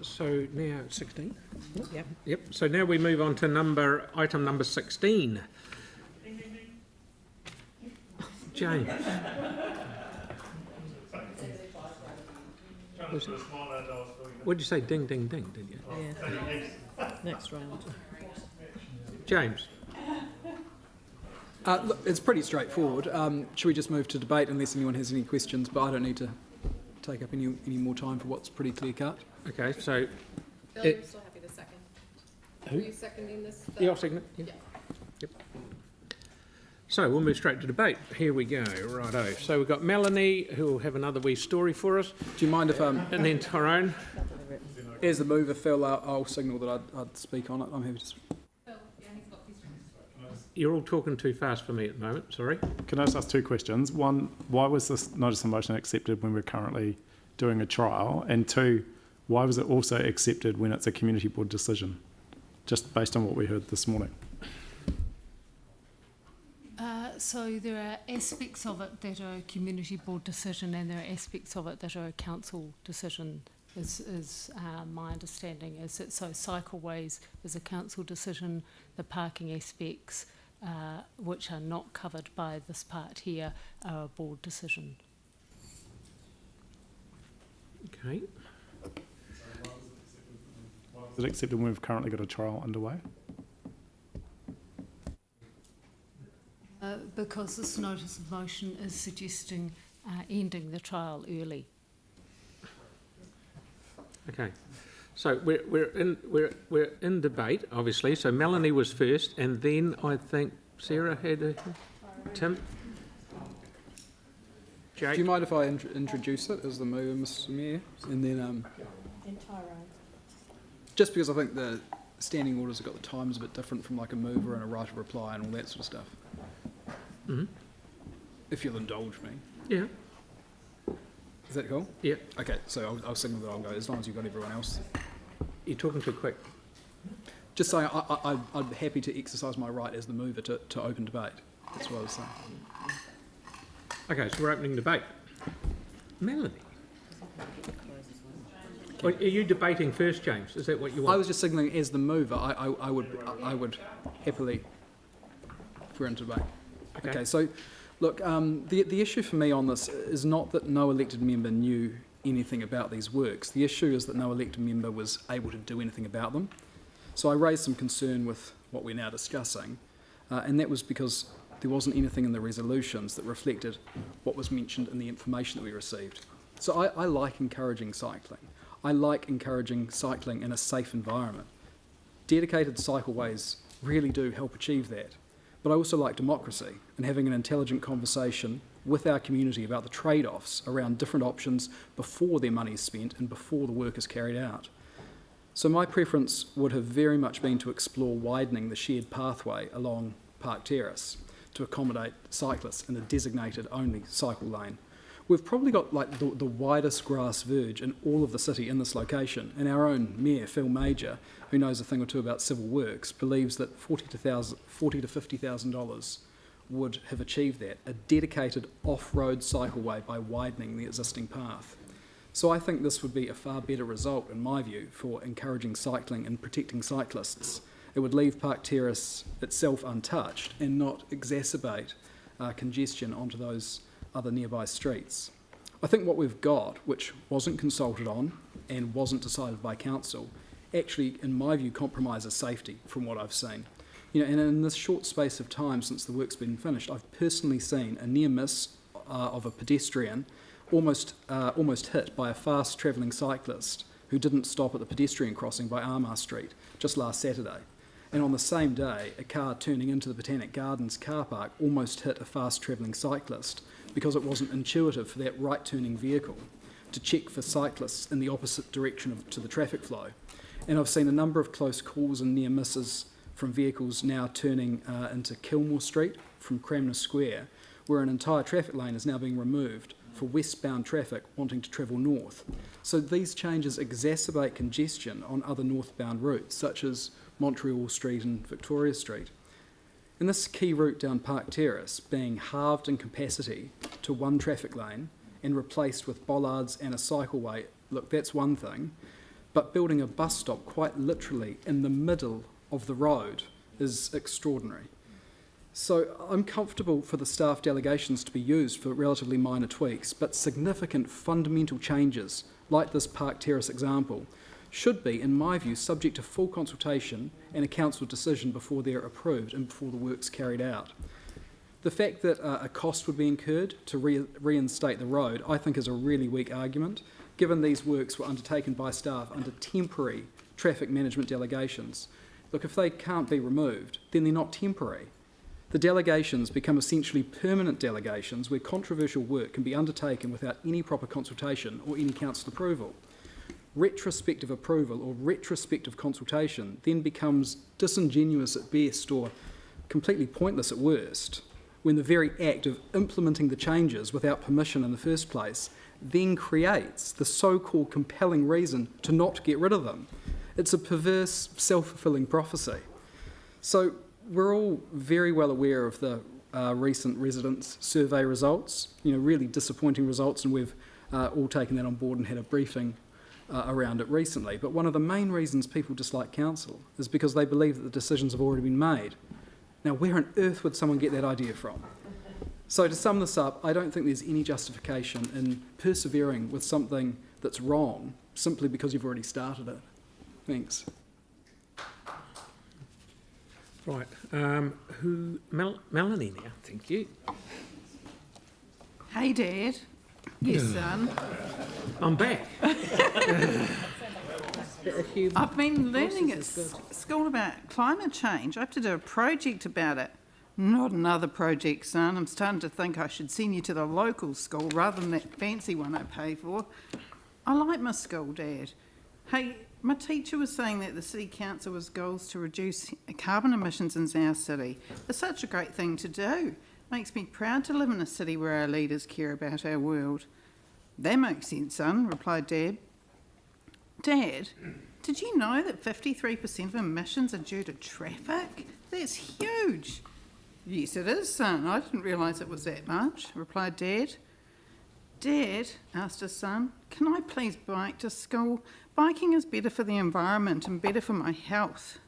So now 16? Yep. Yep. So now we move on to item number 16. James. What did you say? Ding, ding, ding, did you? Yeah. Next round. James. Look, it's pretty straightforward. Should we just move to debate unless anyone has any questions? But I don't need to take up any more time for what's pretty clear cut. Okay, so... Bill, you're still happy to second? Who? Were you seconding this? Yeah, I'll second it. Yeah. Yep. So we'll move straight to debate. Here we go. Righto. So we've got Melanie, who will have another wee story for us, Do you mind if, and then Tyrone. as the mover, Phil, I'll signal that I'd speak on it. I'm happy to speak. Bill, yeah, he's got questions. You're all talking too fast for me at the moment, sorry. Can I just ask two questions? One, why was this notice of motion accepted when we're currently doing a trial? And two, why was it also accepted when it's a community board decision? Just based on what we heard this morning. So there are aspects of it that are a community board decision and there are aspects of it that are a council decision, is my understanding. Is it so cycleways is a council decision, the parking aspects which are not covered by this part here are a board decision. Okay. Is it accepted when we've currently got a trial underway? Because this notice of motion is suggesting ending the trial early. Okay. So we're in debate, obviously. So Melanie was first, and then I think Sarah had Tim. Jake. Do you mind if I introduce it as the mover, Mr. Mayor? And then, just because I think the standing orders have got the times a bit different from like a mover and a right of reply and all that sort of stuff. Mm-hmm. If you'll indulge me. Yeah. Is that cool? Yeah. Okay, so I'll signal that I'll go, as long as you've got everyone else. You're talking too quick. Just saying, I'm happy to exercise my right as the mover to open debate. That's what I was saying. Okay, so we're opening debate. Melanie. Well, are you debating first, James? Is that what you want? I was just signalling as the mover, I would happily for into debate. Okay, so look, the issue for me on this is not that no elected member knew anything about these works. The issue is that no elected member was able to do anything about them. So I raised some concern with what we're now discussing, and that was because there wasn't anything in the resolutions that reflected what was mentioned in the information that we received. So I like encouraging cycling. I like encouraging cycling in a safe environment. Dedicated cycleways really do help achieve that. But I also like democracy and having an intelligent conversation with our community about the trade-offs around different options before their money is spent and before the work is carried out. So my preference would have very much been to explore widening the shared pathway along Park Terrace to accommodate cyclists in a designated only cycle lane. We've probably got like the widest grass verge in all of the city in this location, and our own Mayor, Phil Major, who knows a thing or two about civil works, believes that $40,000 to $50,000 would have achieved that, a dedicated off-road cycleway by widening the existing path. So I think this would be a far better result, in my view, for encouraging cycling and protecting cyclists. It would leave Park Terrace itself untouched and not exacerbate congestion onto those other nearby streets. I think what we've got, which wasn't consulted on and wasn't decided by council, actually, in my view, compromises safety from what I've seen. You know, and in this short space of time since the work's been finished, I've personally seen a near miss of a pedestrian almost hit by a fast travelling cyclist who didn't stop at the pedestrian crossing by Armagh Street just last Saturday. And on the same day, a car turning into the Botanic Gardens car park almost hit a fast travelling cyclist because it wasn't intuitive for that right-turning vehicle to check for cyclists in the opposite direction to the traffic flow. And I've seen a number of close calls and near misses from vehicles now turning into Kilmore Street from Cramner Square, where an entire traffic lane is now being removed for westbound traffic wanting to travel north. So these changes exacerbate congestion on other northbound routes, such as Montreal Street and Victoria Street. And this key route down Park Terrace being halved in capacity to one traffic lane and replaced with bollards and a cycleway, look, that's one thing. but building a bus stop quite literally in the middle of the road is extraordinary. So I'm comfortable for the staff delegations to be used for relatively minor tweaks, but significant fundamental changes, like this Park Terrace example, should be, in my view, subject to full consultation and a council decision before they're approved and before the work's carried out. The fact that a cost would be incurred to reinstate the road, I think, is a really weak argument, given these works were undertaken by staff under temporary traffic management delegations. Look, if they can't be removed, then they're not temporary. The delegations become essentially permanent delegations where controversial work can be undertaken without any proper consultation or any council approval. Retrospective approval or retrospective consultation then becomes disingenuous at best or completely pointless at worst, when the very act of implementing the changes without permission in the first place then creates the so-called compelling reason to not get rid of them. It's a perverse, self-fulfilling prophecy. So we're all very well aware of the recent residents' survey results, really disappointing results, and we've all taken that on board and had a briefing around it recently. But one of the main reasons people dislike council is because they believe that the decisions have already been made. Now, where on earth would someone get that idea from? So to sum this up, I don't think there's any justification in persevering with something that's wrong simply because you've already started it. Thanks. Right. Melanie now. Thank you. Hey, Dad. Yes, son. I'm back. I've been learning at school about climate change. I have to do a project about it. Not another project, son. I'm starting to think I should send you to the local school rather than that fancy one I pay for. I like my school, Dad. Hey, my teacher was saying that the City Council has goals to reduce carbon emissions in our city. It's such a great thing to do. Makes me proud to live in a city where our leaders care about our world. That makes sense, son, replied Dad. Dad, did you know that 53% of emissions are due to traffic? That's huge. Yes, it is, son. I didn't realise it was that much, replied Dad. Dad, asked his son, can I please bike to school? Biking is better for the environment and better for my health.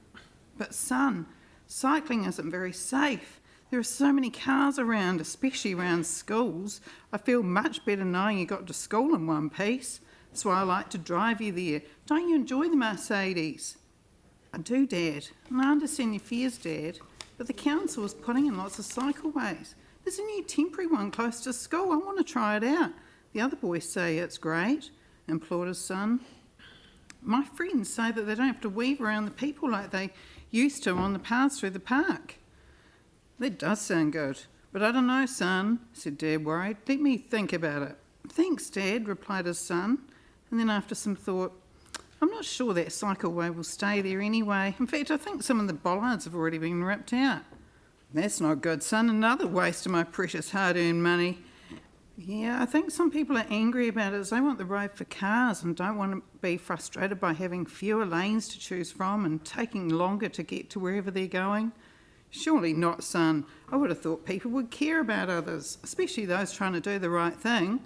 But son, cycling isn't very safe. There are so many cars around, especially around schools. I feel much better knowing you got to school in one piece. That's why I like to drive you there. Don't you enjoy the Mercedes? I do, Dad, and I understand your fears, Dad, but the council is putting in lots of cycleways. There's a new temporary one close to school. I want to try it out. The other boys say it's great, implored his son. My friends say that they don't have to weave around the people like they used to on the paths through the park. That does sound good, but I don't know, son, said Dad, worried. Let me think about it. Thanks, Dad, replied his son. And then after some thought, I'm not sure that cycleway will stay there anyway. In fact, I think some of the bollards have already been ripped out. That's not good, son. Another waste of my precious hard-earned money. Yeah, I think some people are angry about it as they want the road for cars and don't want to be frustrated by having fewer lanes to choose from and taking longer to get to wherever they're going. Surely not, son. I would have thought people would care about others, especially those trying to do the right thing.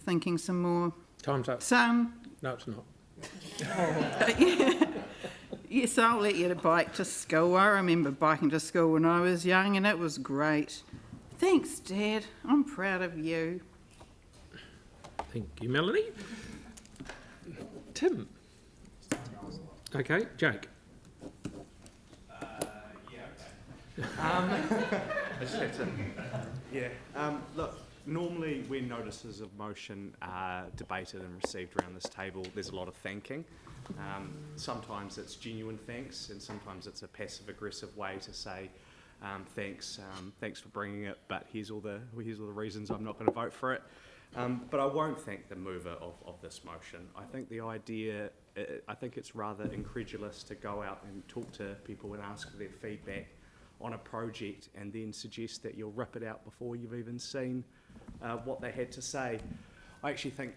Thinking some more. Time's up. Son. No, it's not. Yes, I'll let you to bike to school. I remember biking to school when I was young and it was great. Thanks, Dad. I'm proud of you. Thank you, Melanie. Tim. Okay, Jake. I just had to, look, normally when notices of motion are debated and received around this table, there's a lot of thanking. Sometimes it's genuine thanks, and sometimes it's a passive-aggressive way to say thanks for bringing it, but here's all the reasons I'm not going to vote for it. But I won't thank the mover of this motion. I think the idea, I think it's rather incredulous to go out and talk to people and ask for their feedback on a project and then suggest that you'll rip it out before you've even seen what they had to say. I actually think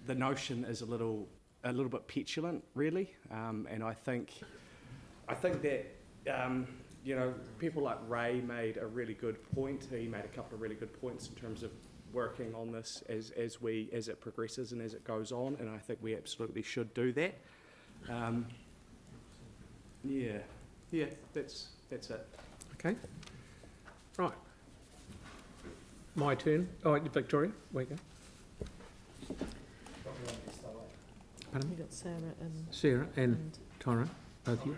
the notion is a little bit petulant, really, and I think that people like Ray made a really good point. He made a couple of really good points in terms of working on this as it progresses and as it goes on, and I think we absolutely should do that. Yeah, that's it. Okay. Right. My turn. Oh, Victoria, where you go. Pardon me? We've got Sarah and Sarah and Tyrone, both you.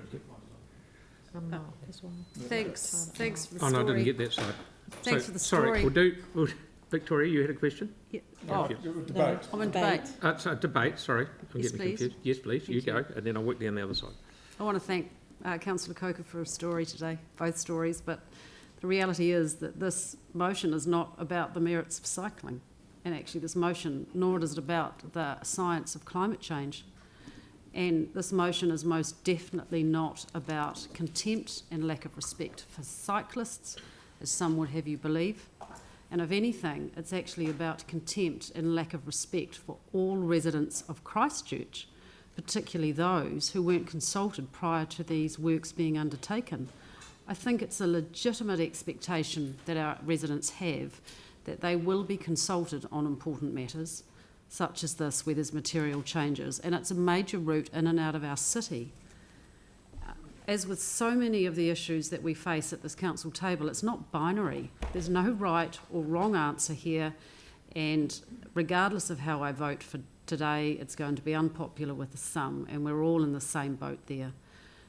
Mark as well. Thanks for the Oh, no, I didn't story. get that side. Thanks for the story. Sorry, Victoria, you had a question? Yeah. Oh, Confused. no, I'm in debate. So debate, sorry. I'm Yes, getting please. confused. Yes, please, you Thank go, and then I'll work down the other side. I want to thank Councillor Coker for a story today, both stories, but the reality is that this motion is not about the merits of cycling. And actually this motion, nor is it about the science of climate change. And this motion is most definitely not about contempt and lack of respect for cyclists, as some would have you believe. And if anything, it's actually about contempt and lack of respect for all residents of Christchurch, particularly those who weren't consulted prior to these works being undertaken. I think it's a legitimate expectation that our residents have that they will be consulted on important matters, such as this, where there's material changes, and it's a major route in and out of our city. As with so many of the issues that we face at this council table, it's not binary. There's no right or wrong answer here, and regardless of how I vote for today, it's going to be unpopular with some, and we're all in the same boat there.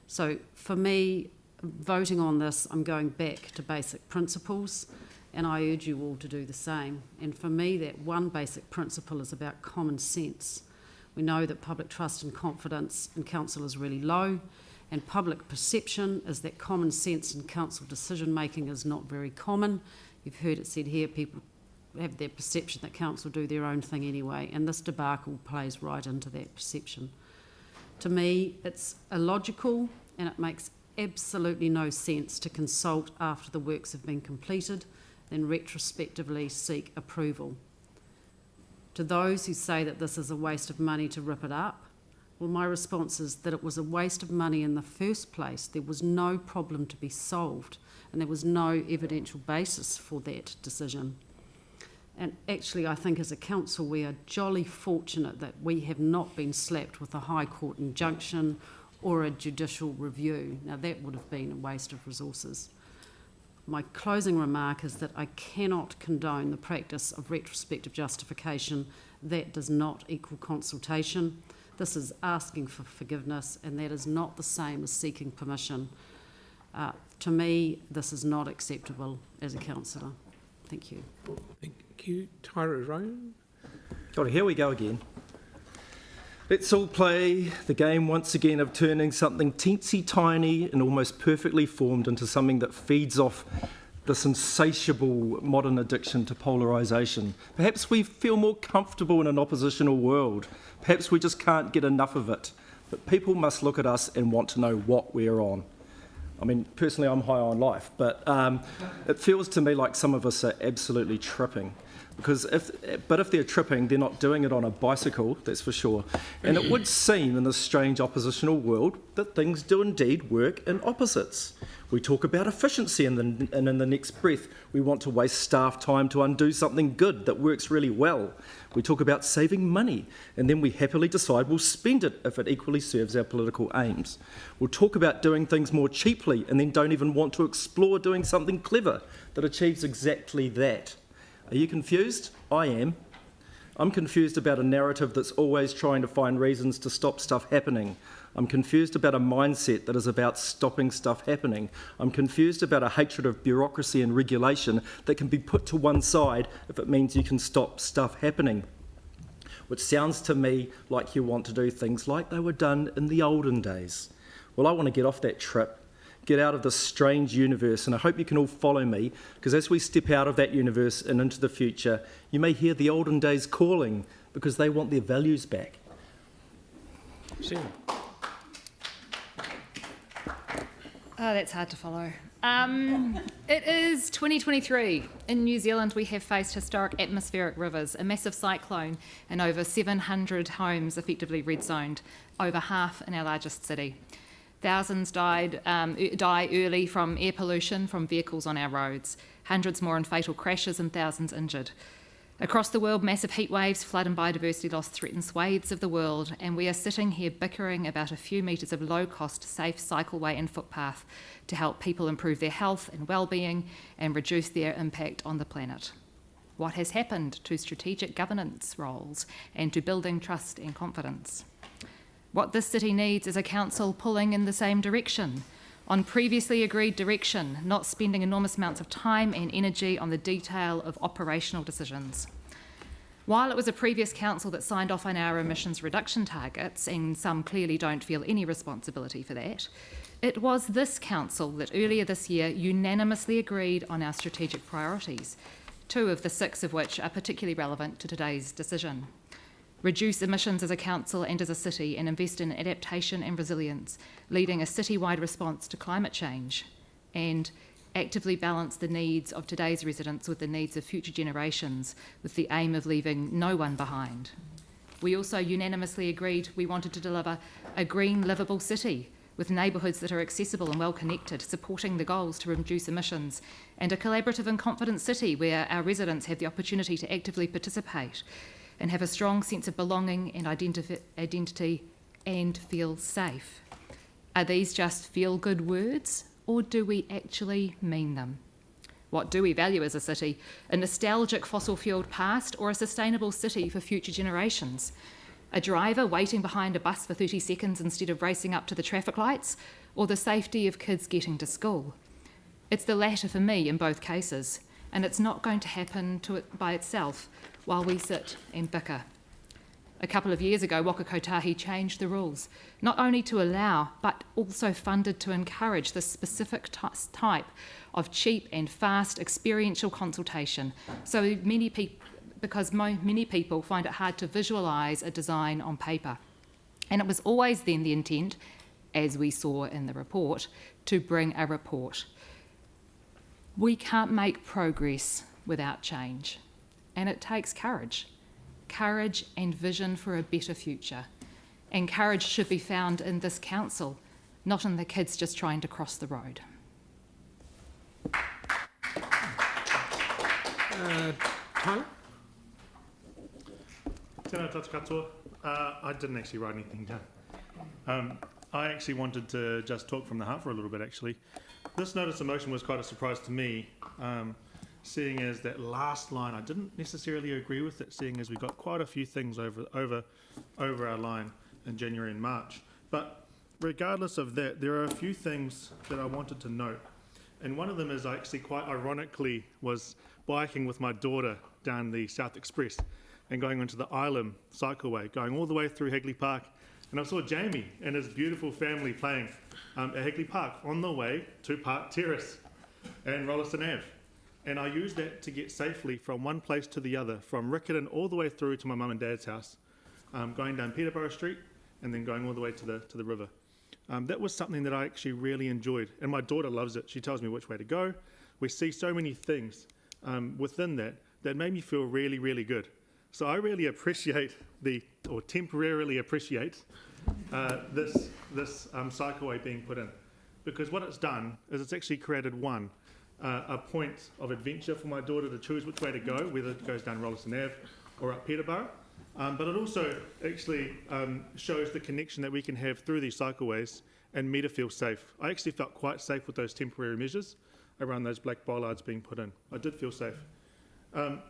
So for me, voting on this, I'm going back to basic principles, and I urge you all to do the same. And for me, that one basic principle is about common sense. We know that public trust and confidence in council is really low, and public perception is that common sense in council decision making is not very common. You've heard it said here, people have their perception that council do their own thing anyway, and this debacle plays right into that perception. To me, it's illogical, and it makes absolutely no sense to consult after the works have been completed, then retrospectively seek approval. To those who say that this is a waste of money to rip it up, well, my response is that it was a waste of money in the first place. There was no problem to be solved, and there was no evidential basis for that decision. And actually, I think as a council, we are jolly fortunate that we have not been slapped with a High Court injunction or a judicial review. Now, that would have been a waste of resources. My closing remark is that I cannot condone the practice of retrospective justification. That does not equal consultation. This is asking for forgiveness, and that is not the same as seeking permission. To me, this is not acceptable as a councillor. Thank you. Thank you. Tyrone? God, here we go again. Let's all play the game once again of turning something teensy tiny and almost perfectly formed into something that feeds off this insatiable modern addiction to polarisation. Perhaps we feel more comfortable in an oppositional world. Perhaps we just can't get enough of it. But people must look at us and want to know what we're on. I mean, personally, I'm high on life, but it feels to me like some of us are absolutely tripping. Because if they're tripping, they're not doing it on a bicycle, that's for sure. And it would seem in this strange oppositional world that things do indeed work in opposites. We talk about efficiency and in the next breath, we want to waste staff time to undo something good that works really well. We talk about saving money, and then we happily decide we'll spend it if it equally serves our political aims. We'll talk about doing things more cheaply and then don't even want to explore doing something clever that achieves exactly that. Are you confused? I am. I'm confused about a narrative that's always trying to find reasons to stop stuff happening. I'm confused about a mindset that is about stopping stuff happening. I'm confused about a hatred of bureaucracy and regulation that can be put to one side if it means you can stop stuff happening. Which sounds to me like you want to do things like they were done in the olden days. Well, I want to get off that trip. Get out of this strange universe, and I hope you can all follow me, because as we step out of that universe and into the future, you may hear the olden days calling, because they want their values back. Sarah? Oh, that's hard to follow. It is 2023. In New Zealand, we have faced historic atmospheric rivers, a massive cyclone, and over 700 homes effectively red zoned, over half in our largest city. Thousands die early from air pollution from vehicles on our roads, hundreds more in fatal crashes and thousands injured. Across the world, massive heat waves, flood and biodiversity loss threaten swathes of the world, and we are sitting here bickering about a few metres of low-cost, safe cycleway and footpath to help people improve their health and well-being and reduce their impact on the planet. What has happened to strategic governance roles and to building trust and confidence? What this city needs is a council pulling in the same direction, on previously agreed direction, not spending enormous amounts of time and energy on the detail of operational decisions. While it was a previous council that signed off on our emissions reduction targets, and some clearly don't feel any responsibility for that, it was this council that earlier this year unanimously agreed on our strategic priorities, 2 of the 6 of which are particularly relevant to today's decision. Reduce emissions as a council and as a city and invest in adaptation and resilience, leading a citywide response to climate change, and actively balance the needs of today's residents with the needs of future generations, with the aim of leaving no one behind. We also unanimously agreed we wanted to deliver a green, livable city with neighbourhoods that are accessible and well connected, supporting the goals to reduce emissions, and a collaborative and confident city where our residents have the opportunity to actively participate and have a strong sense of belonging and identity and feel safe. Are these just feel-good words, or do we actually mean them? What do we value as a city? A nostalgic fossil-fuelled past, or a sustainable city for future generations? A driver waiting behind a bus for 30 seconds instead of racing up to the traffic lights, or the safety of kids getting to school? It's the latter for me in both cases, and it's not going to happen by itself while we sit and bicker. A couple of years ago, Waka Kotahi changed the rules, not only to allow, but also funded to encourage this specific type of cheap and fast experiential consultation, because many people find it hard to visualise a design on paper. And it was always then the intent, as we saw in the report, to bring a report. We can't make progress without change, and it takes courage and vision for a better future. And courage should be found in this council, not in the kids just trying to cross the road. Tyler? Tēnā tātou katoa. I didn't actually write anything down. I actually wanted to just talk from the heart for a little bit, actually. This notice of motion was quite a surprise to me, seeing as that last line, I didn't necessarily agree with it, seeing as we got quite a few things over our line in January and March. But regardless of that, there are a few things that I wanted to note. And one of them is I actually quite ironically was biking with my daughter down the South Express and going onto the Island cycleway, going all the way through Hagley Park. And I saw Jamie and his beautiful family playing at Hagley Park on the way to Park Terrace and Rolleston Ave. And I used that to get safely from one place to the other, from Riccarton all the way through to my mum and dad's house, going down Peterborough Street and then going all the way to the river. That was something that I actually really enjoyed, and my daughter loves it. She tells me which way to go. We see so many things within that made me feel really, really good. So I really appreciate temporarily appreciate this cycleway being put in, because what it's done is it's actually created a point of adventure for my daughter to choose which way to go, whether it goes down Rolleston Ave or up Peterborough. But it also actually shows the connection that we can have through these cycleways and me to feel safe. I actually felt quite safe with those temporary measures around those black bollards being put in. I did feel safe. And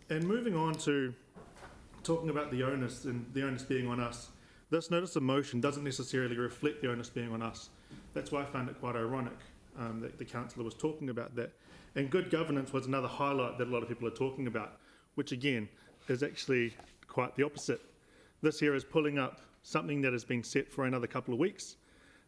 moving on to talking about the onus and the onus being on us, this notice of motion doesn't necessarily reflect the onus being on us. That's why I found it quite ironic that the councillor was talking about that. And good governance was another highlight that a lot of people are talking about, which again is actually quite the opposite. This here is pulling up something that has been set for another couple of weeks.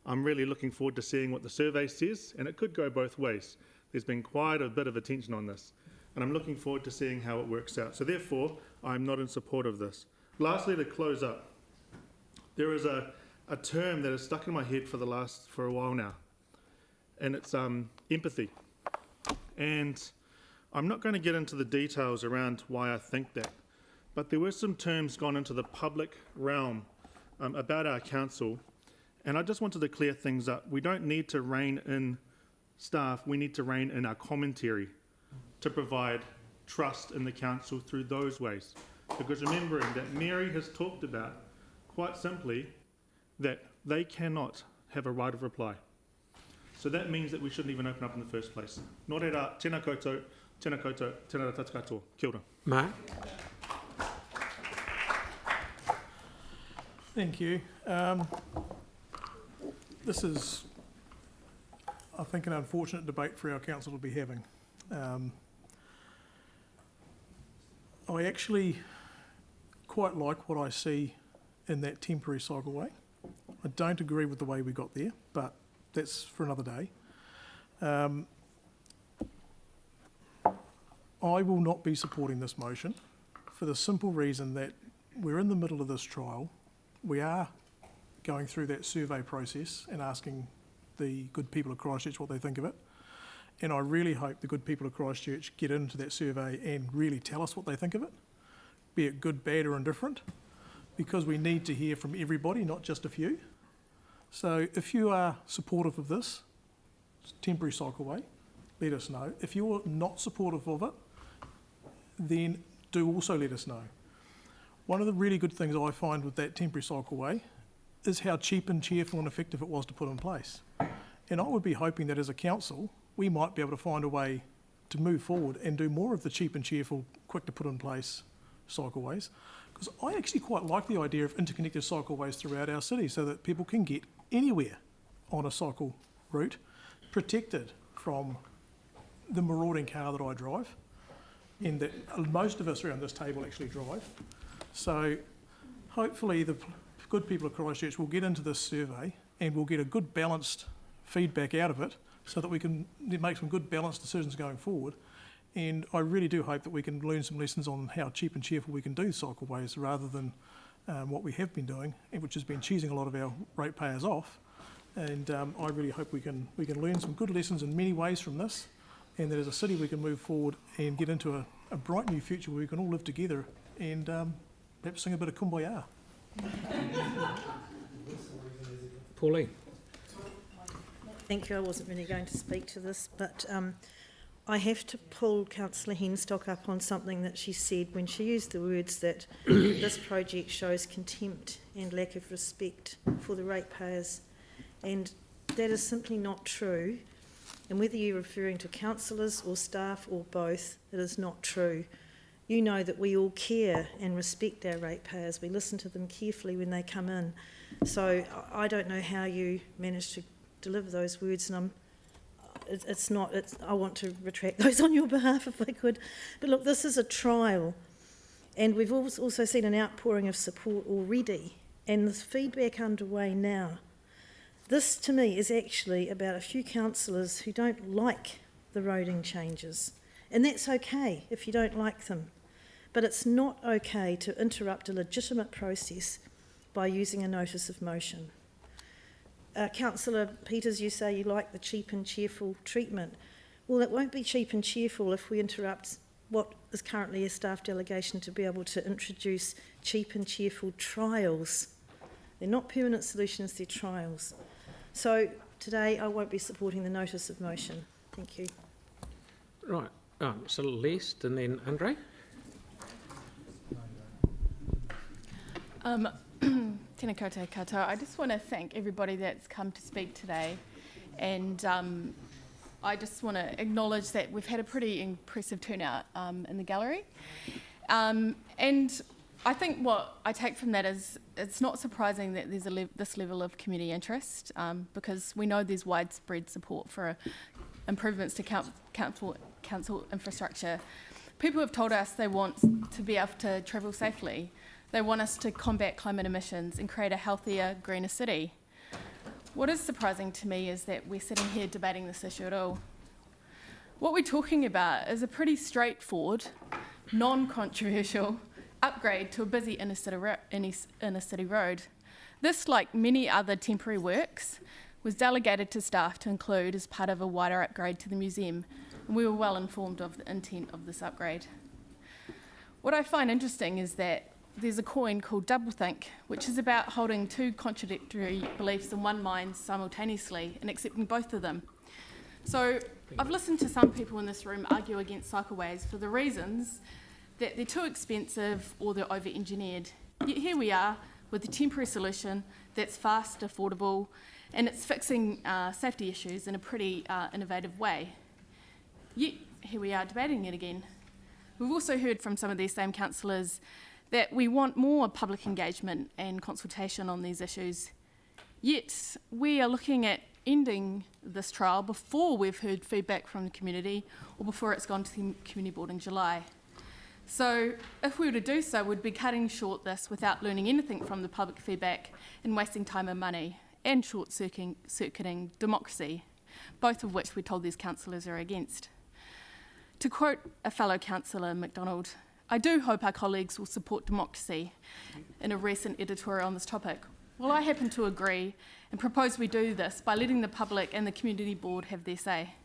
I'm really looking forward to seeing what the survey says, and it could go both ways. There's been quite a bit of attention on this, and I'm looking forward to seeing how it works out. So therefore, I'm not in support of this. Lastly, to close up, there is a term that has stuck in my head for a while now, and it's empathy. And I'm not going to get into the details around why I think that, but there were some terms gone into the public realm about our council, and I just wanted to clear things up. We don't need to rein in staff, we need to rein in our commentary to provide trust in the council through those ways. Because remembering that Mary has talked about, quite simply, that they cannot have a right of reply. So that means that we shouldn't even open up in the first place. Nō reira, tēnā koutou, tēnā koutou, tēnā rā tātou katoa. Kia ora. Mark? Thank you. This is, I think, an unfortunate debate for our council to be having. I actually quite like what I see in that temporary cycleway. I don't agree with the way we got there, but that's for another day. I will not be supporting this motion for the simple reason that we're in the middle of this trial. We are going through that survey process and asking the good people of Christchurch what they think of it. And I really hope the good people of Christchurch get into that survey and really tell us what they think of it, be it good, bad or indifferent, because we need to hear from everybody, not just a few. So if you are supportive of this temporary cycleway, let us know. If you're not supportive of it, then do also let us know. One of the really good things I find with that temporary cycleway is how cheap and cheerful and effective it was to put in place. And I would be hoping that as a council, we might be able to find a way to move forward and do more of the cheap and cheerful, quick to put in place cycleways. Because I actually quite like the idea of interconnected cycleways throughout our city so that people can get anywhere on a cycle route, protected from the marauding car that I drive, and that most of us around this table actually drive. So hopefully the good people of Christchurch will get into this survey and we'll get a good balanced feedback out of it so that we can make some good balanced decisions going forward. And I really do hope that we can learn some lessons on how cheap and cheerful we can do cycleways rather than what we have been doing, which has been cheesing a lot of our ratepayers off. And I really hope we can learn some good lessons in many ways from this, and that as a city we can move forward and get into a bright new future where we can all live together and perhaps sing a bit of Kumbaya. Pauline? Thank you. I wasn't really going to speak to this, but I have to pull Councillor Henstock up on something that she said when she used the words that this project shows contempt and lack of respect for the ratepayers. And that is simply not true. And whether you're referring to councillors or staff or both, it is not true. You know that we all care and respect our ratepayers. We listen to them carefully when they come in. So I don't know how you managed to deliver those words, and I want to retract those on your behalf if I could. But look, this is a trial, and we've also seen an outpouring of support already, and there's feedback underway now. This, to me, is actually about a few councillors who don't like the roading changes, and that's okay if you don't like them. But it's not okay to interrupt a legitimate process by using a notice of motion. Councillor Peters, you say you like the cheap and cheerful treatment. Well, it won't be cheap and cheerful if we interrupt what is currently a staff delegation to be able to introduce cheap and cheerful trials. They're not permanent solutions, they're trials. So today I won't be supporting the notice of motion. Thank you. Right. So Lest and then Andre. Tēnā koutou katoa. I just want to thank everybody that's come to speak today, and I just want to acknowledge that we've had a pretty impressive turnout in the gallery, and I think what I take from that is it's not surprising that there's this level of community interest, because we know there's widespread support for improvements to council infrastructure. People have told us they want to be able to travel safely. They want us to combat climate emissions and create a healthier, greener city. What is surprising to me is that we're sitting here debating this issue at all. What we're talking about is a pretty straightforward, non-controversial upgrade to a busy inner city road. This, like many other temporary works, was delegated to staff to include as part of a wider upgrade to the museum, and we were well informed of the intent of this upgrade. What I find interesting is that there's a coin called doublethink, which is about holding two contradictory beliefs in one mind simultaneously and accepting both of them. So I've listened to some people in this room argue against cycleways for the reasons that they're too expensive or they're over-engineered. Yet here we are with a temporary solution that's fast, affordable, and it's fixing safety issues in a pretty innovative way. Yet here we are debating it again. We've also heard from some of these same councillors that we want more public engagement and consultation on these issues. Yet we are looking at ending this trial before we've heard feedback from the community or before it's gone to the community board in July. So if we were to do so, we'd be cutting short this without learning anything from the public feedback and wasting time and money and short-circuiting democracy, both of which we told these councillors are against. To quote a fellow councillor, McDonald, "I do hope our colleagues will support democracy," in a recent editorial on this topic. Well, I happen to agree and propose we do this by letting the public and the community board have their say.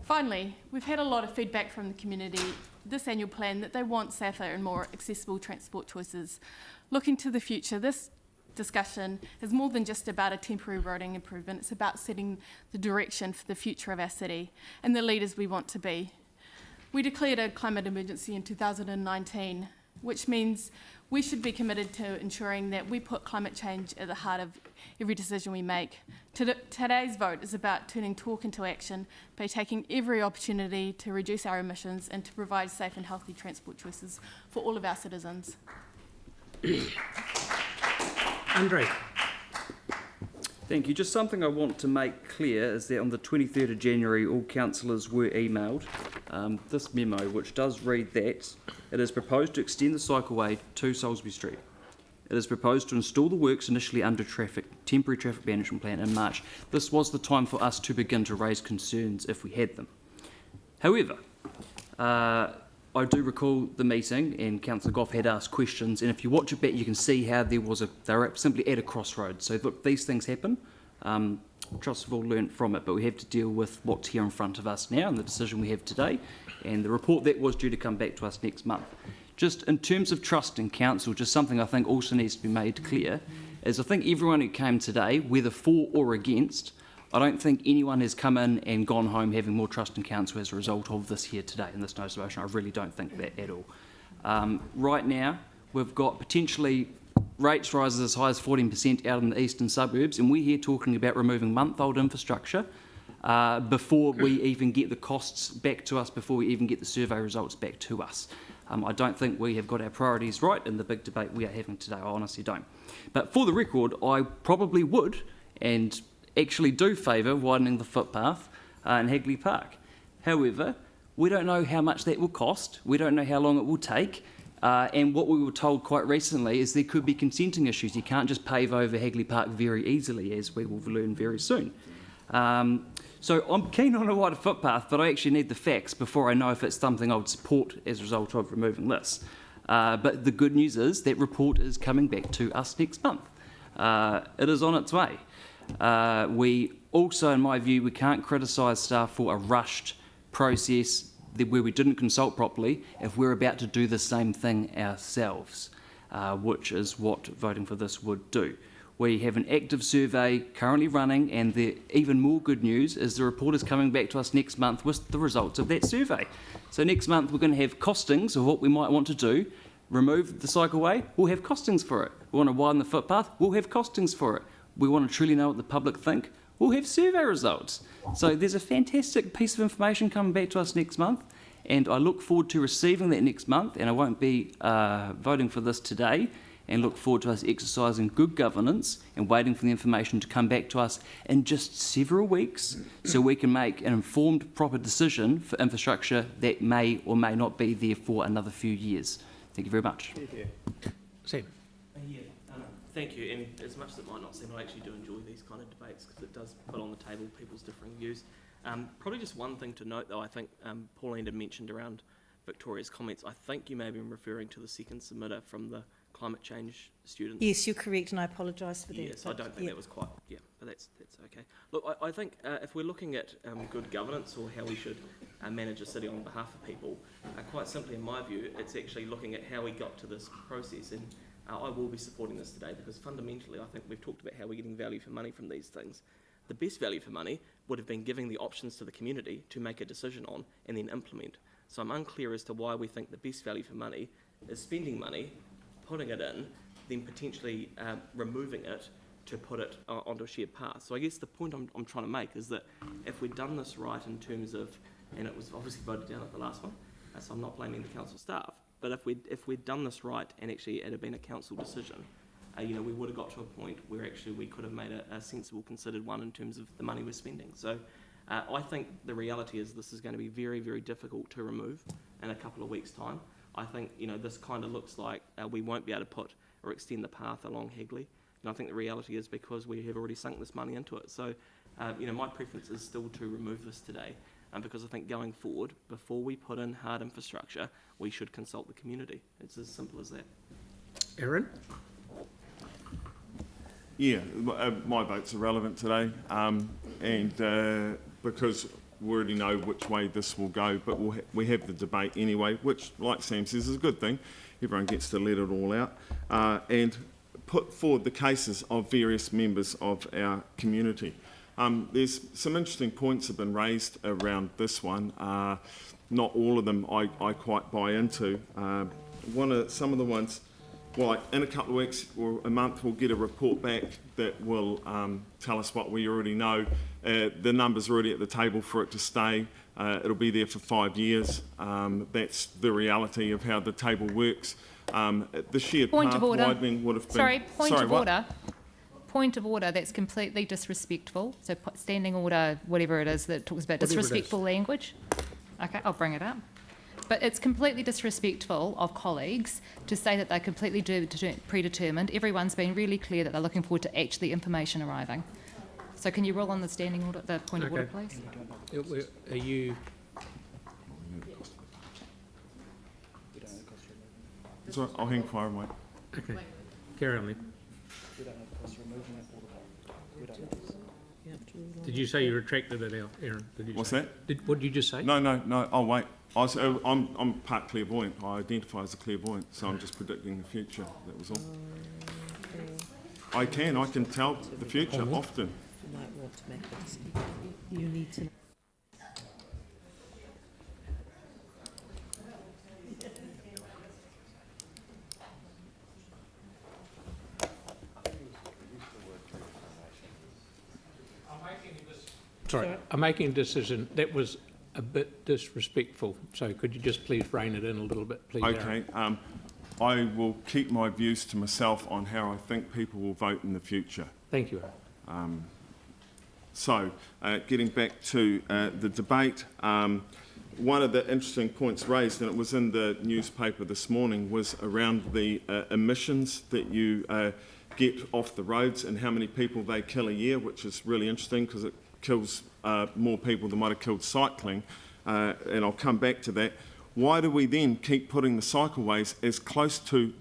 Finally, we've had a lot of feedback from the community this annual plan that they want safer and more accessible transport choices. Looking to the future, this discussion is more than just about a temporary roading improvement. It's about setting the direction for the future of our city and the leaders we want to be. We declared a climate emergency in 2019, which means we should be committed to ensuring that we put climate change at the heart of every decision we make. Today's vote is about turning talk into action by taking every opportunity to reduce our emissions and to provide safe and healthy transport choices for all of our citizens. Andre. Thank you. Just something I want to make clear is that on the 23rd of January, all councillors were emailed this memo, which does read that it is proposed to extend the cycleway to Salisbury Street. It is proposed to install the works initially under temporary traffic management plan in March. This was the time for us to begin to raise concerns if we had them. However, I do recall the meeting and Councillor Goff had asked questions, and if you watch it back you can see how they were simply at a crossroads. So look, these things happen. Trust we've all learnt from it, but we have to deal with what's here in front of us now and the decision we have today and the report that was due to come back to us next month. Just in terms of trust in council, just something I think also needs to be made clear is I think everyone who came today, whether for or against, I don't think anyone has come in and gone home having more trust in council as a result of this here today in this notice of motion. I really don't think that at all. Right now, we've got potentially rates rises as high as 14% out in the eastern suburbs, and we're here talking about removing month-old infrastructure before we even get the costs back to us, before we even get the survey results back to us. I don't think we have got our priorities right in the big debate we are having today. I honestly don't. But for the record, I probably would and actually do favour widening the footpath in Hagley Park. However, we don't know how much that will cost. We don't know how long it will take. And what we were told quite recently is there could be consenting issues. You can't just pave over Hagley Park very easily, as we will learn very soon. So I'm keen on a wider footpath, but I actually need the facts before I know if it's something I would support as a result of removing this. But the good news is that report is coming back to us next month. It is on its way. We also, in my view, we can't criticise staff for a rushed process where we didn't consult properly if we're about to do the same thing ourselves, which is what voting for this would do. We have an active survey currently running, and the even more good news is the report is coming back to us next month with the results of that survey. So next month we're going to have costings of what we might want to do. Remove the cycleway, we'll have costings for it. We want to widen the footpath, we'll have costings for it. We want to truly know what the public think, we'll have survey results. So there's a fantastic piece of information coming back to us next month, and I look forward to receiving that next month, and I won't be voting for this today, and look forward to us exercising good governance and waiting for the information to come back to us in just several weeks so we can make an informed, proper decision for infrastructure that may or may not be there for another few years. Thank you very much. Sam. Thank you, and as much as it might not seem, I actually do enjoy these kind of debates because it does put on the table people's differing views. Probably just one thing to note though, I think Pauline had mentioned around Victoria's comments, I think you may have been referring to the second submitter from the climate change students. Yes, you're correct, and I apologise for that. Yes, I don't think that was quite, but that's okay. Look, I think if we're looking at good governance or how we should manage a city on behalf of people, quite simply in my view, it's actually looking at how we got to this process, and I will be supporting this today because fundamentally I think we've talked about how we're getting value for money from these things. The best value for money would have been giving the options to the community to make a decision on and then implement. So I'm unclear as to why we think the best value for money is spending money, putting it in, then potentially removing it to put it onto a shared path. So I guess the point I'm trying to make is that if we'd done this right in terms of, and it was obviously voted down at the last one, so I'm not blaming the council staff, but if we'd done this right and actually it had been a council decision, we would have got to a point where actually we could have made a sensible, considered one in terms of the money we're spending. So I think the reality is this is going to be very, very difficult to remove in a couple of weeks' time. I think, this kind of looks like we won't be able to put or extend the path along Hagley. And I think the reality is because we have already sunk this money into it. So, my preference is still to remove this today, because I think going forward, before we put in hard infrastructure, we should consult the community. It's as simple as that. Aaron? Yeah, my vote's irrelevant today, and because we already know which way this will go, but we have the debate anyway, which, like Sam says, is a good thing. Everyone gets to let it all out, and put forward the cases of various members of our community. There's some interesting points have been raised around this one. Not all of them I quite buy into. Some of the ones, well, in a couple of weeks or a month, we'll get a report back that will tell us what we already know. The number's already at the table for it to stay. It'll be there for 5 years. That's the reality of how the table works. The shared path widening would have been... Point of order, that's completely disrespectful. So standing order, whatever it is that talks about disrespectful language. Okay, I'll bring it up. But it's completely disrespectful of colleagues to say that they're completely predetermined. Everyone's been really clear that they're looking forward to actually information arriving. So can you roll on the standing order, the point of order, please? Are you... Sorry, I'll hang fire, mate. Okay, carry on then. Did you say you retracted it out, Aaron? What's that? What did you just say? No, I'll wait. I'm part clairvoyant. I identify as a clairvoyant, so I'm just predicting the future. That was all. I can tell the future often. You need to. Sorry, I'm making a decision that was a bit disrespectful, so could you just please rein it in a little bit, please? Okay, I will keep my views to myself on how I think people will vote in the future. Thank you. Getting back to the debate, one of the interesting points raised, and it was in the newspaper this morning, was around the emissions that you get off the roads and how many people they kill a year, which is really interesting because it kills more people than might have killed cycling, and I'll come back to that. Why do we then keep putting the cycleways as close to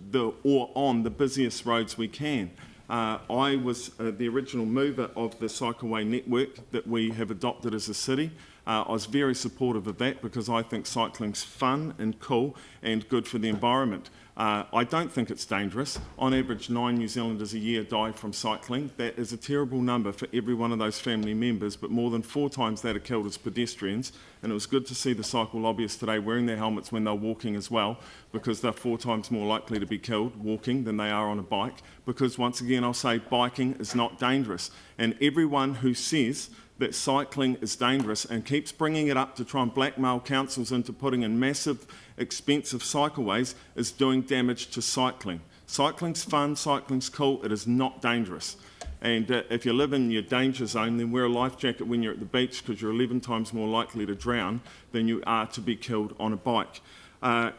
or on the busiest roads we can? I was the original mover of the cycleway network that we have adopted as a city. I was very supportive of that because I think cycling's fun and cool and good for the environment. I don't think it's dangerous. On average, 9 New Zealanders a year die from cycling. That is a terrible number for every one of those family members, but more than 4 times that are killed as pedestrians. And it was good to see the cycle lobbyists today wearing their helmets when they're walking as well, because they're 4 times more likely to be killed walking than they are on a bike. Because once again, I'll say biking is not dangerous. And everyone who says that cycling is dangerous and keeps bringing it up to try and blackmail councils into putting in massive, expensive cycleways is doing damage to cycling. Cycling's fun, cycling's cool, it is not dangerous. And if you live in your danger zone, then wear a life jacket when you're at the beach because you're 11 times more likely to drown than you are to be killed on a bike.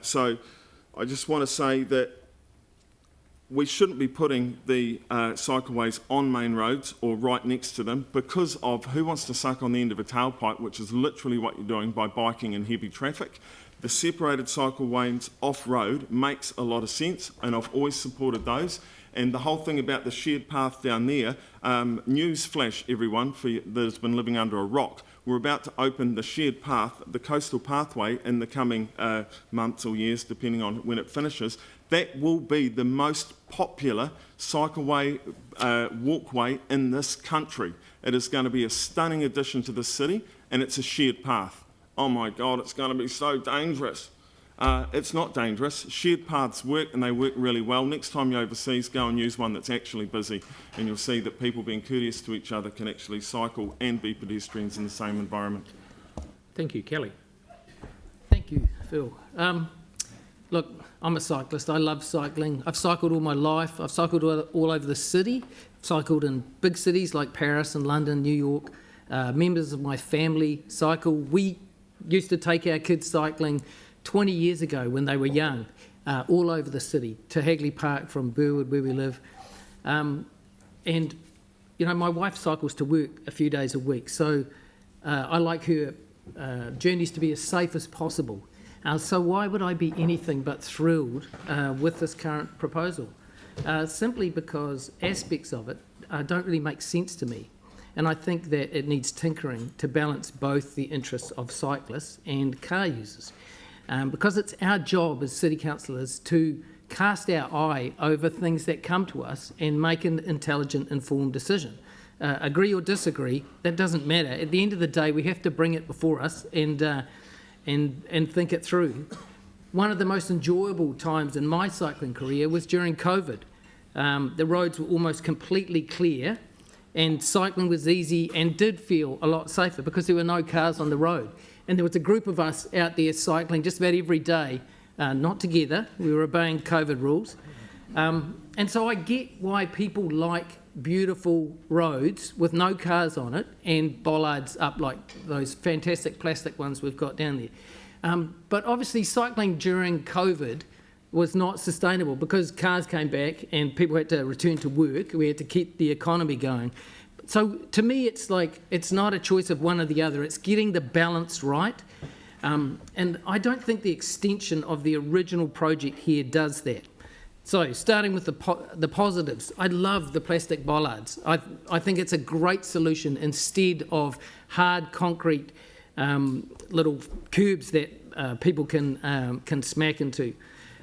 So I just want to say that we shouldn't be putting the cycleways on main roads or right next to them because of who wants to suck on the end of a tailpipe, which is literally what you're doing by biking in heavy traffic. The separated cycleways off-road makes a lot of sense, and I've always supported those. And the whole thing about the shared path down there, news flash everyone that has been living under a rock, we're about to open the shared path, the coastal pathway, in the coming months or years, depending on when it finishes. That will be the most popular cycleway, walkway in this country. It is going to be a stunning addition to the city, and it's a shared path. Oh my God, it's going to be so dangerous. It's not dangerous. Shared paths work, and they work really well. Next time you're overseas, go and use one that's actually busy, and you'll see that people being courteous to each other can actually cycle and be pedestrians in the same environment. Thank you, Kelly. Thank you, Phil. Look, I'm a cyclist. I love cycling. I've cycled all my life. I've cycled all over the city. I've cycled in big cities like Paris and London, New York. Members of my family cycle. We used to take our kids cycling 20 years ago when they were young, all over the city, to Hagley Park from Burwood, where we live. And, you know, my wife cycles to work a few days a week, so I like her journeys to be as safe as possible. So why would I be anything but thrilled with this current proposal? Simply because aspects of it don't really make sense to me. And I think that it needs tinkering to balance both the interests of cyclists and car users. Because it's our job as city councillors to cast our eye over things that come to us and make an intelligent, informed decision. Agree or disagree, that doesn't matter. At the end of the day, we have to bring it before us and think it through. One of the most enjoyable times in my cycling career was during COVID. The roads were almost completely clear, and cycling was easy and did feel a lot safer because there were no cars on the road. And there was a group of us out there cycling just about every day, not together. We were obeying COVID rules. And so I get why people like beautiful roads with no cars on it and bollards up like those fantastic plastic ones we've got down there. But obviously cycling during COVID was not sustainable because cars came back and people had to return to work. We had to keep the economy going. So to me, it's like, it's not a choice of one or the other. It's getting the balance right. And I don't think the extension of the original project here does that. So starting with the positives, I love the plastic bollards. I think it's a great solution instead of hard concrete little curbs that people can smack into.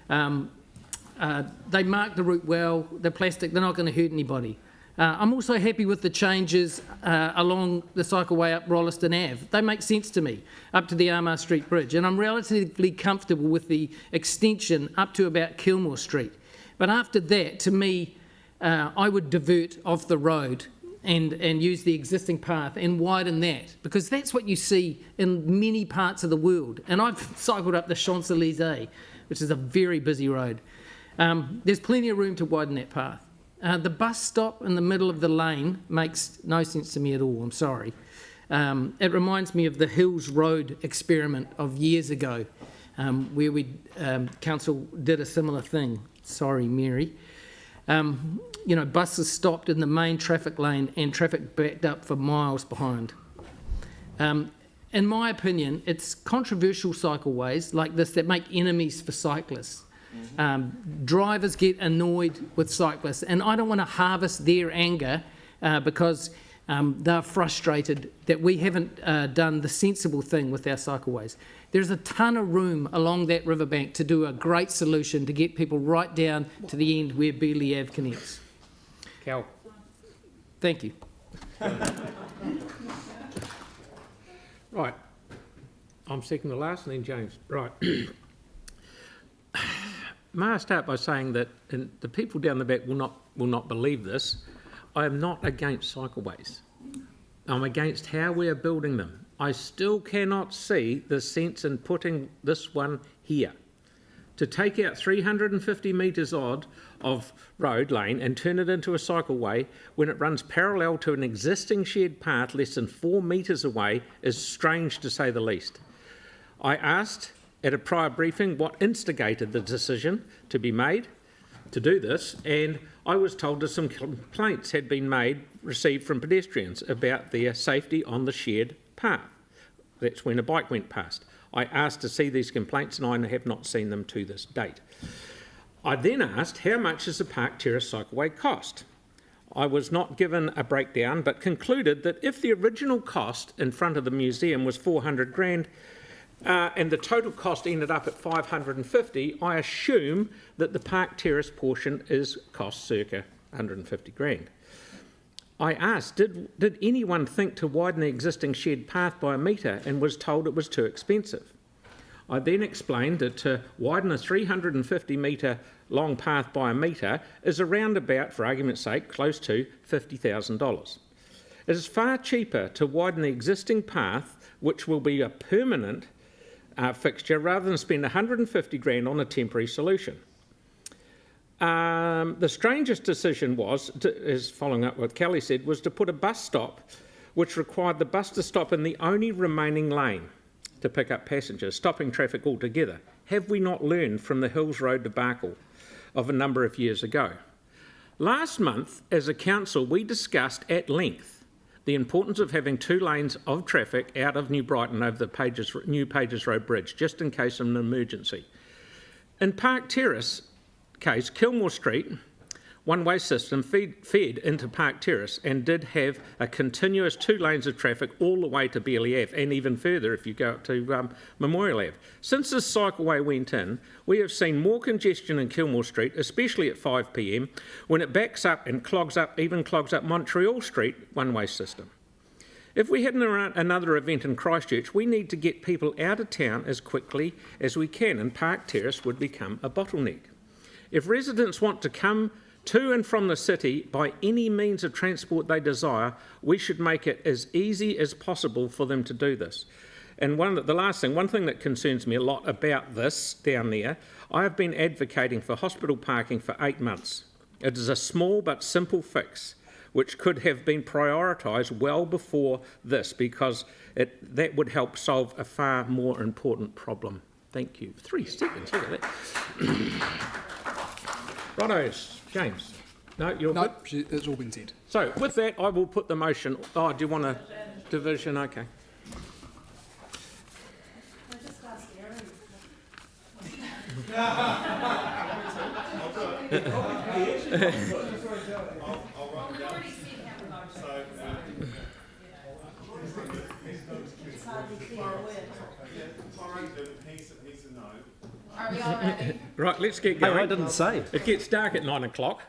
They mark the route well. They're plastic. They're not going to hurt anybody. I'm also happy with the changes along the cycleway up Rolleston Ave. They make sense to me, up to the Armour Street Bridge, and I'm relatively comfortable with the extension up to about Kilmore Street. But after that, to me, I would divert off the road and use the existing path and widen that, because that's what you see in many parts of the world. And I've cycled up the Champs-Élysées, which is a very busy road. There's plenty of room to widen that path. The bus stop in the middle of the lane makes no sense to me at all, I'm sorry. It reminds me of the Hills Road experiment of years ago, where council did a similar thing. Sorry, Mary. You know, buses stopped in the main traffic lane and traffic backed up for miles behind. In my opinion, it's controversial cycleways like this that make enemies for cyclists. Drivers get annoyed with cyclists, and I don't want to harvest their anger because they're frustrated that we haven't done the sensible thing with our cycleways. There's a ton of room along that riverbank to do a great solution to get people right down to the end where Beeley Ave connects. Cal. Thank you. Right. I'm second to last, and then James. Right. May I start by saying that, and the people down the back will not believe this, I am not against cycleways. I'm against how we are building them. I still cannot see the sense in putting this one here. To take out 350 metres odd of road lane and turn it into a cycleway when it runs parallel to an existing shared path less than 4 metres away is strange, to say the least. I asked at a prior briefing what instigated the decision to be made to do this, and I was told that some complaints had been received from pedestrians about their safety on the shared path. That's when a bike went past. I asked to see these complaints, and I have not seen them to this date. I then asked, how much does the Park Terrace cycleway cost? I was not given a breakdown, but concluded that if the original cost in front of the museum was 400 grand, and the total cost ended up at 550, I assume that the Park Terrace portion costs circa 150 grand. I asked, did anyone think to widen the existing shared path by a metre, and was told it was too expensive. I then explained that to widen a 350 metre long path by a metre is around about, for argument's sake, close to $50,000. It is far cheaper to widen the existing path, which will be a permanent fixture, rather than spend 150 grand on a temporary solution. The strangest decision is following up what Kelly said, was to put a bus stop which required the bus to stop in the only remaining lane to pick up passengers, stopping traffic altogether. Have we not learned from the Hills Road debacle of a number of years ago? Last month, as a council, we discussed at length the importance of having 2 lanes of traffic out of New Brighton over the New Pages Road Bridge, just in case of an emergency. In Park Terrace case, Kilmore Street one-way system fed into Park Terrace and did have a continuous 2 lanes of traffic all the way to Bailey Ave, and even further if you go up to Memorial Ave. Since this cycleway went in, we have seen more congestion in Kilmore Street, especially at 5 p.m, when it backs up and even clogs up Montreal Street one-way system. If we had another event in Christchurch, we need to get people out of town as quickly as we can, and Park Terrace would become a bottleneck. If residents want to come to and from the city by any means of transport they desire, we should make it as easy as possible for them to do this. And one thing that concerns me a lot about this down there, I have been advocating for hospital parking for 8 months. It is a small but simple fix which could have been prioritised well before this, because that would help solve a far more important problem. Thank you. 3 seconds, look at that. Rightos. James? No, you're good? It's all been said. So, with that, I will put the motion. Oh, do you want a division? Okay. Are we all ready? Right, let's get going. I didn't say. It gets dark at 9 o'clock.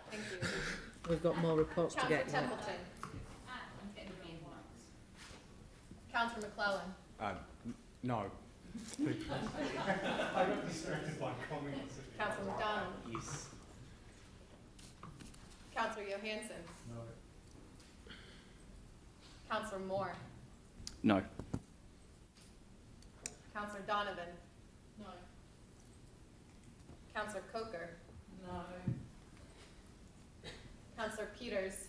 We've got more reports to get. Councillor Templeton. Councillor McClellan. No. I got distracted by comments. Councillor McDonald. Yes. Councillor Johansson. No. Councillor Moore. No. Councillor Donovan. No. Councillor Coker. No. Councillor Peters.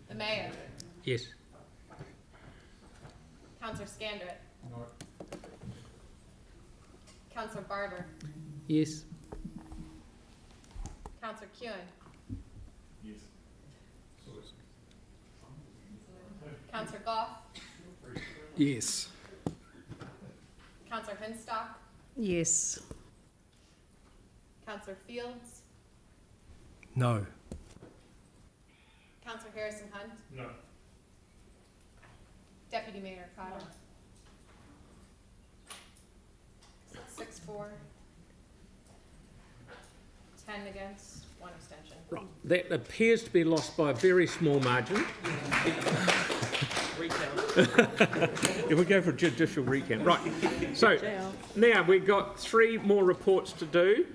The Mayor. Yes. Councillor Scandrett. No. Councillor Barber. Yes. Councillor Kewen. Yes. Councillor Goff. Yes. Councillor Hinstock. Yes. Councillor Fields. No. Councillor Harrison Hunt. No. Deputy Mayor Carter. 6-4. 10 against, 1 abstention. Right. That appears to be lost by a very small margin. If we go for judicial recount. Right. So now we've got 3 more reports to do.